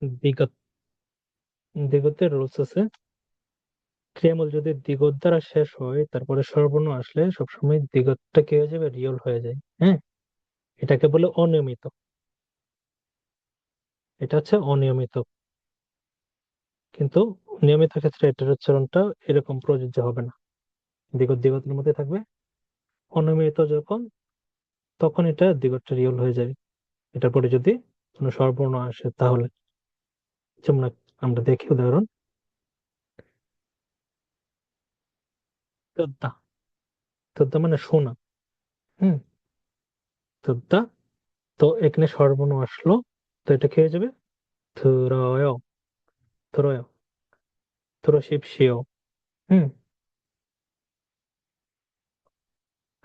দিগত, দিগতের rules আছে, ক্রিয়ামূল যদি দিগত দ্বারা শেষ হয় তারপরে স্বরবর্ণ আসলে সবসময় দিগতটা কি হয়ে যাবে, রিয়ল হয়ে যায়। হ্যাঁ, এটাকে বলে অনিয়মিত। এটা হচ্ছে অনিয়মিত, কিন্তু নিয়মিত ক্ষেত্রে এটার উচ্চারণটা এরকম প্রযোজ্য হবে না, দিগত দিগতের মধ্যে থাকবে। অনিয়মিত যখন, তখন এটা দিগতটা রিয়ল হয়ে যাবে, এটার পরে যদি কোনো স্বরবর্ণ আসে তাহলে। যেমন আমরা দেখি উদাহরণ, তোদ্দা। তোদ্দা মানে সোনা। হুম, তোদ্দা। তো এখানে স্বরবর্ণ আসলো, তো এটা কি হয়ে যাবে, থুরয়, থুরয়, থুরশিবশিও। হুম,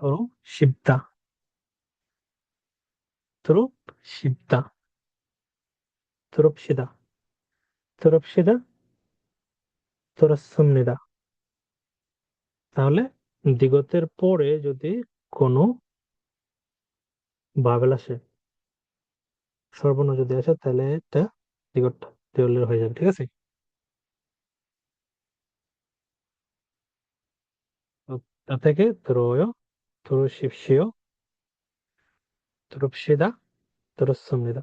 ধরো শিবদা, থুরুপ শিবদা, থুরুপসিদা, থুরুপসিদা, থুরসুমনিদা। তাহলে দিগতের পরে যদি কোনো ভাবেল আসে, স্বরবর্ণ যদি আসে, তাহলে এটা দিগট রিয়লের হয়ে যাবে। ঠিক আছে, তো তা থেকে ত্রয়, থুরশিবশিও, থুরুপসিদা, থুরসুমনিদা।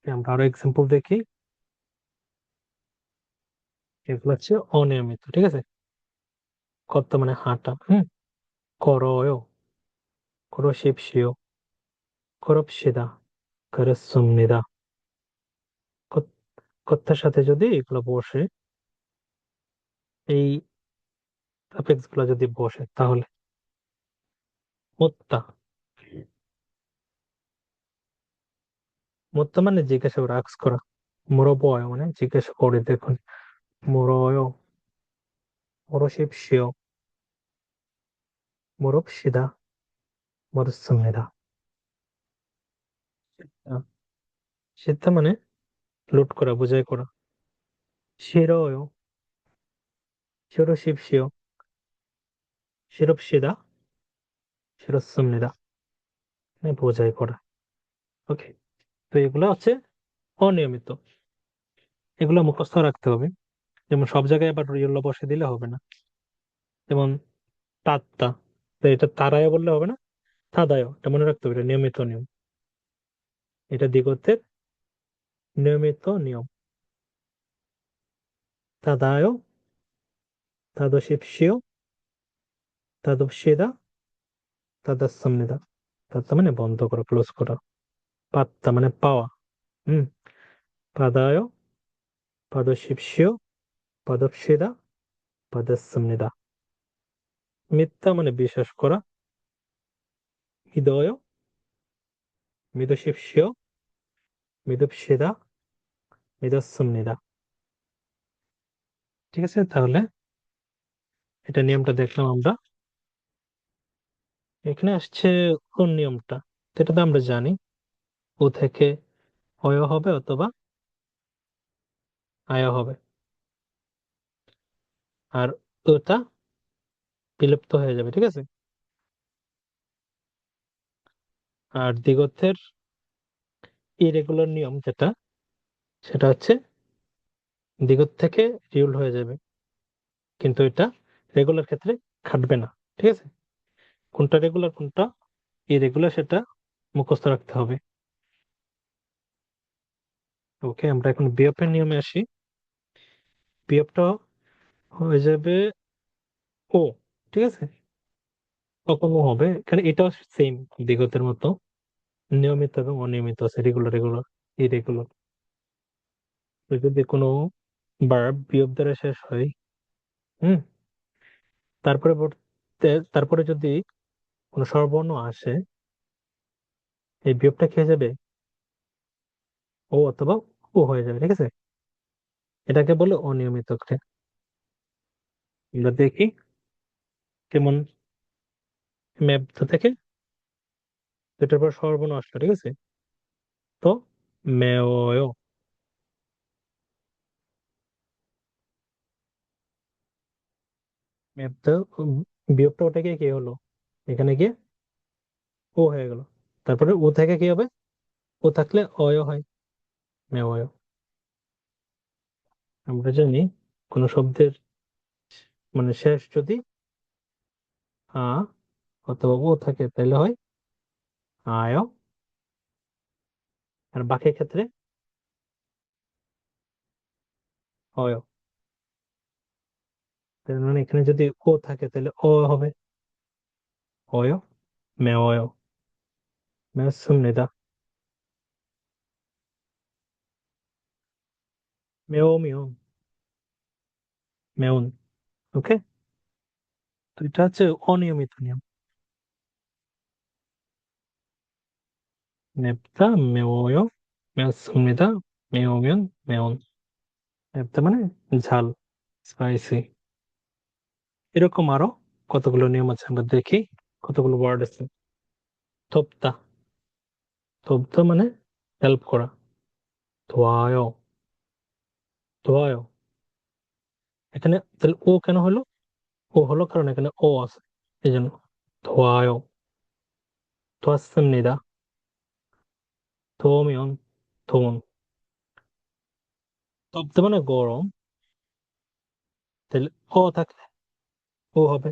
আমরা আরো এক্সাম্পল দেখি। এগুলো হচ্ছে অনিয়মিত। ঠিক আছে, কর্তা মানে হাঁটা। হুম, করয়, করশিবশিও, করপসিদা, করসুমনিদা। কর্তার সাথে যদি এগুলো বসে, এই সাফিক্স গুলো যদি বসে, তাহলে মুত্তা। মুত্তা মানে জিজ্ঞাসা করা, আক্স করা। মুরবয় মানে জিজ্ঞাসা করে, দেখুন, মুরয়, মুরশিবশিও, মুরবশিদা, মুরসুমনিদা। সিদ্ধা মানে লুট করা, বোঝাই করা। শিরয়, শিরশিবশিও, শিরবশিদা, শিরসুমনিদা, মানে বোঝাই করা। ওকে, তো এগুলো হচ্ছে অনিয়মিত, এগুলো মুখস্থ রাখতে হবে। যেমন সব জায়গায় আবার রিয়ল বসে দিলে হবে না। যেমন তাত্তা, তো এটা তারায় বললে হবে না, তাদায়, এটা মনে রাখতে হবে, এটা নিয়মিত নিয়ম। এটা দিগতের নিয়মিত নিয়ম। তাদায়, তাদশিপশিও, তাদশিদা, তাদাসসামনিদা। তাত্তা মানে বন্ধ করা, ক্লোজ করা। পাত্তা মানে পাওয়া। হুম, পাদায়, পাদশিপশিও, পাদপসিদা, পাদাসসামনিদা। মিথ্যা মানে বিশ্বাস করা। হৃদয়, মিদশিপশিও, মিদুপসিদা, মিদস্সুমনিদা। ঠিক আছে, তাহলে এটা নিয়মটা দেখলাম আমরা। এখানে আসছে কোন নিয়মটা, সেটা তো আমরা জানি, ও থেকে অয় হবে অথবা আয় হবে, আর ওটা বিলুপ্ত হয়ে যাবে। ঠিক আছে, আর দিগতের ইরেগুলার নিয়ম যেটা, সেটা হচ্ছে দিগত থেকে রিউল হয়ে যাবে, কিন্তু এটা রেগুলার ক্ষেত্রে খাটবে না। ঠিক আছে, কোনটা রেগুলার কোনটা ইরেগুলার সেটা মুখস্থ রাখতে হবে। ওকে, আমরা এখন বিয়োগের নিয়মে আসি। বিয়োগটা হয়ে যাবে ও। ঠিক আছে, কখন ও হবে, এখানে এটাও সেম, দিগতের মতো নিয়মিত এবং অনিয়মিত আছে, রেগুলার, রেগুলার, ইরেগুলার। তো যদি কোনো ভার্ব বিয়োগ দ্বারা শেষ হয়, হুম, তারপরে তারপরে যদি কোনো স্বরবর্ণ আসে, এই বিয়োগটা কি হয়ে যাবে, ও অথবা ও হয়ে যাবে। ঠিক আছে, এটাকে বলে অনিয়মিত ক্রিয়া। আমরা দেখি কেমন। ম্যাপ থেকে দুটার পর স্বরবর্ণ আসলো। ঠিক আছে, তো মেয়, ম্যাপটা, বিয়োগটা ওটা গিয়ে কি হলো, এখানে গিয়ে ও হয়ে গেল। তারপরে ও থেকে কি হবে, ও থাকলে অয় হয়। 매워요। আমরা জানি কোনো শব্দের মানে শেষ যদি আ অথবা ও থাকে তাহলে হয় আয়। আর বাকি ক্ষেত্রে অয়। তার মানে এখানে যদি ও থাকে তাহলে অ হবে অয়। মেওয়। মে였습니다. মেয়মিয়ন। মেয়ন। ওকে। তো এটা হচ্ছে অনিয়মিত নিয়ম। 냅다 매워요. 매웠습니다. 매우면 매운. 맵다 মানে ঝাল, স্পাইসি। এরকম আরো কতগুলো নিয়ম আছে আমরা দেখি, কতগুলো ওয়ার্ড আছে। থোপ্তা। থোপ্তা মানে হেল্প করা। ধোয়ায়। ধোয়ায়। এখানে তাহলে ও কেন হলো? ও হলো কারণ এখানে ও আছে, এই জন্য ধোয়ায়। ধোয়া습니다. ধো면 ধোন। তপ্ত মানে গরম, তাহলে ও থাকলে ও হবে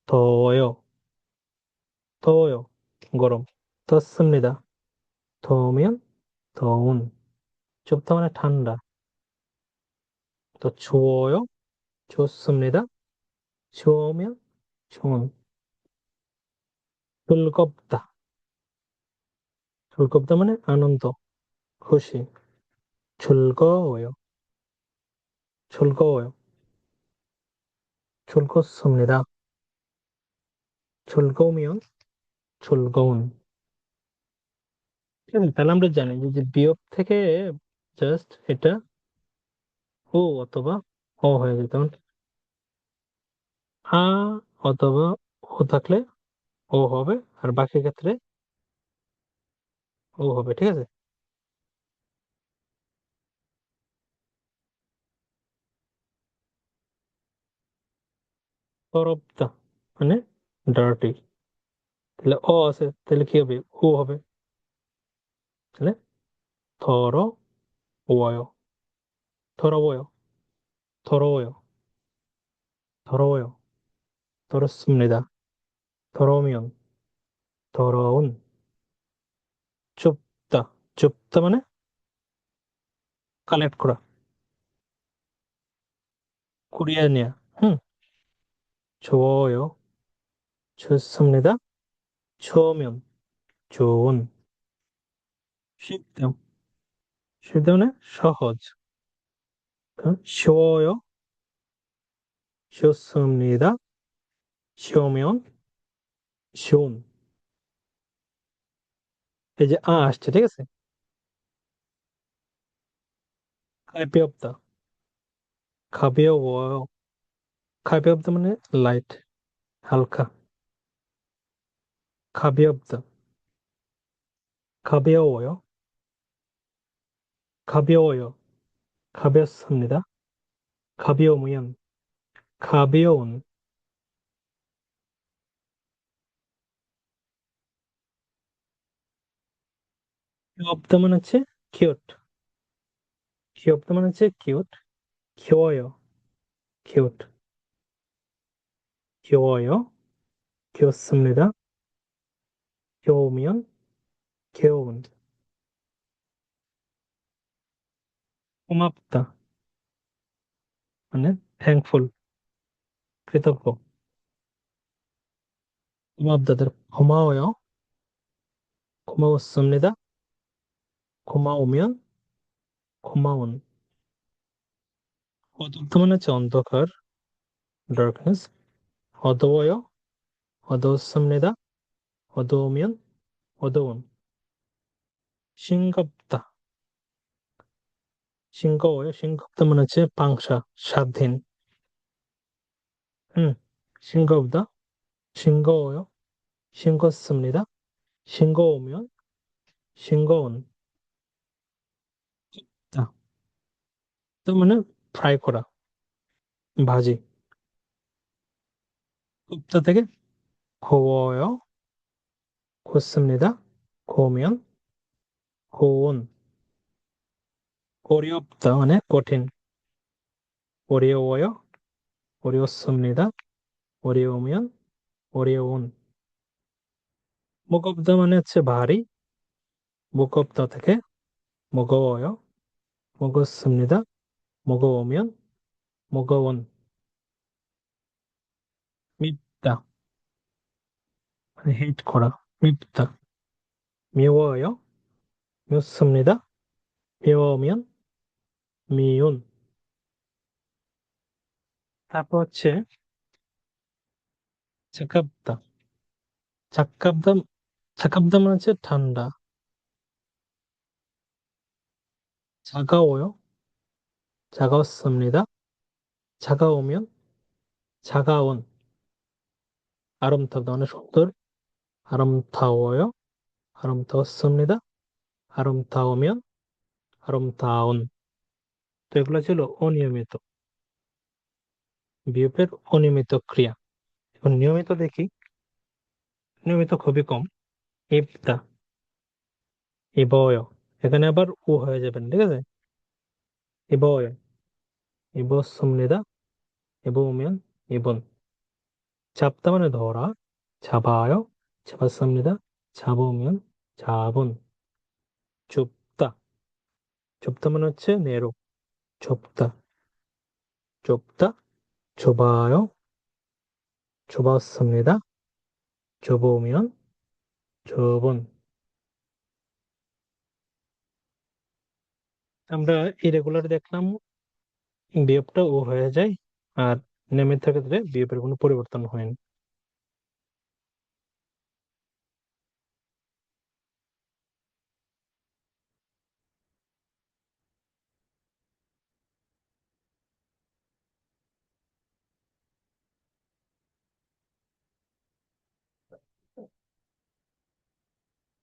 더워요. 더워요. গরম। 덥습니다. 더우면 더운. 좁다 মানে ঠান্ডা। 또 추워요. 좋습니다. 추우면 좋은. 즐겁다. 즐겁다 মানে আনন্দ, খুশি। 즐거워요. 즐거워요. 즐겁습니다. 즐거우면 즐거운। ঠিক আছে? তাহলে আমরা জানি যে বিয়োগ থেকে জাস্ট এটা ও অথবা অ হয়ে যেত। যেমন আ অথবা ও থাকলে ও হবে, আর বাকি ক্ষেত্রে ও হবে। ঠিক আছে? তরবদা মানে ডার্টি। তাহলে অ আছে, তাহলে কি হবে? ও হবে। তাহলে থর ওয়। 더러워요. 더러워요. 더러워요. 더럽습니다. 더러우면 더러운. 좁다. 좁다 মানে কালেক্ট করা, কুড়িয়ে নেওয়া। হুম। 좋아요. 좋습니다. 좋으면 좋은। 쉽다। 쉽다 মানে সহজ। 쉬워요. 좋습니다. 쉬우면 쉬운। এই যে আসছে, ঠিক আছে? 가볍다। 가벼워요। 가볍다 মানে লাইট, হালকা। 가볍다। 가벼워요. 가벼워요. 가볍습니다. 가벼우면 가벼운। 귀엽다 মানে হচ্ছে কিউট। 귀엽다 মানে হচ্ছে কিউট। 귀여워요. কিউট। 귀여워요. 귀엽습니다. 귀여우면 귀여운। 고맙다 মানে থ্যাঙ্কফুল, কৃতজ্ঞ। 고맙다들 고마워요. 고마웠습니다. 고마우면 고마운। অদূর মানে হচ্ছে অন্ধকার, ডার্কনেস। 어두워요. 어두웠습니다. 어두우면 어두운। 싱겁다। 싱거워요. 싱겁다 মানে হচ্ছে পাংশা, স্বাধীন। হুম। 싱겁다. 싱거워요. 싱겁습니다. 싱거우면 싱거운। 자, 그러면은 ফ্রাই করা, ভাজি। 굽다 থেকে 구워요. 굽습니다. 구우면 고온. 어렵다 মানে কঠিন. 어려워요? 어렵습니다. 어려우면 어려운. 무겁다 মানে হচ্ছে ভারী. 무겁다 থেকে 무거워요. 무겁습니다. 무거우면 무거운. 밉다 মানে হেট করা. 밉다. 미워요? 밉습니다. 미워우면 미운. তারপর হচ্ছে 차갑다. 차갑다 차갑다 মানে হচ্ছে ঠান্ডা. 차가워요? 차가웠습니다. 차가우면 차가운. 아름답다 মানে সুন্দর. 아름다워요? 아름다웠습니다. 아름다우면 아름다운. তো এগুলো ছিল অনিয়মিত, বিয়োগের অনিয়মিত ক্রিয়া। এখন নিয়মিত দেখি। নিয়মিত খুবই কম। ইবদা, ইবয়, এখানে আবার ও হয়ে যাবেন, ঠিক আছে। ইবয়, ইবসমনিদা, ইবউমিয়ান, ইবন। 잡다 মানে ধরা, 잡아요, 잡았습니다. 잡으면 잡은. 좁다, 좁다 মানে হচ্ছে নেরো, 좁다, 좁다, 좁아요, 좁았습니다. 좁으면 좁은। আমরা ইরেগুলার দেখলাম, বিয়োগটা ও হয়ে যায়, আর নিয়মিত ক্ষেত্রে বিয়োগের কোনো পরিবর্তন হয় না।